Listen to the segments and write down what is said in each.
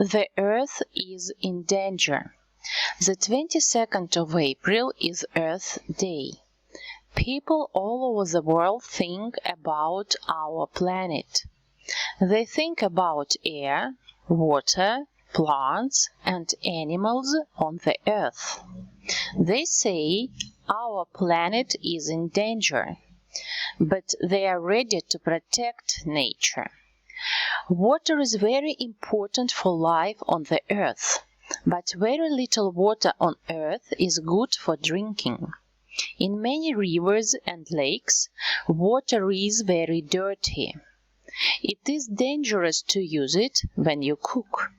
The Earth is in danger. The 22nd of April is Earth Day. People all over the world think about our planet. They think about air, water, plants, and animals on the Earth. They say our planet is in danger, but they are ready to protect nature. Water is very important for life on the Earth, but very little water on Earth is good for drinking. In many rivers and lakes, water is very dirty. It is dangerous to use it when you cook.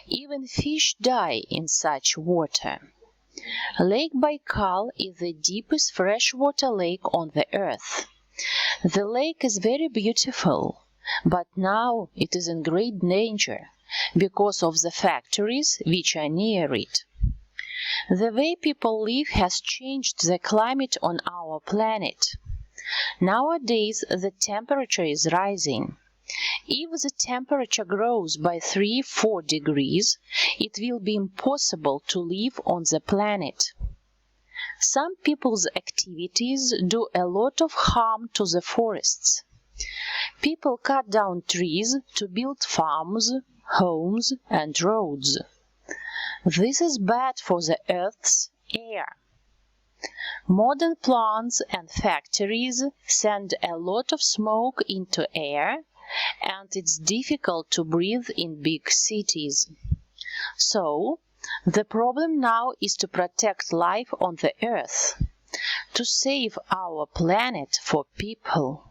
Even fish die in such water. Lake Baikal is the deepest freshwater lake on the Earth. The lake is very beautiful, but now it is in great danger because of the factories which are near it. The way people live has changed the climate on our planet. Nowadays, the temperature is rising. If the temperature grows by 3–4 degrees, it will be impossible to live on the planet. Some people's activities do a lot of harm to the forests. People cut down trees to build farms, homes, and roads. This is bad for the Earth's air. Modern plants and factories send a lot of smoke into air, and it's difficult to breathe in big cities. So, the problem now is to protect life on the Earth, to save our planet for people.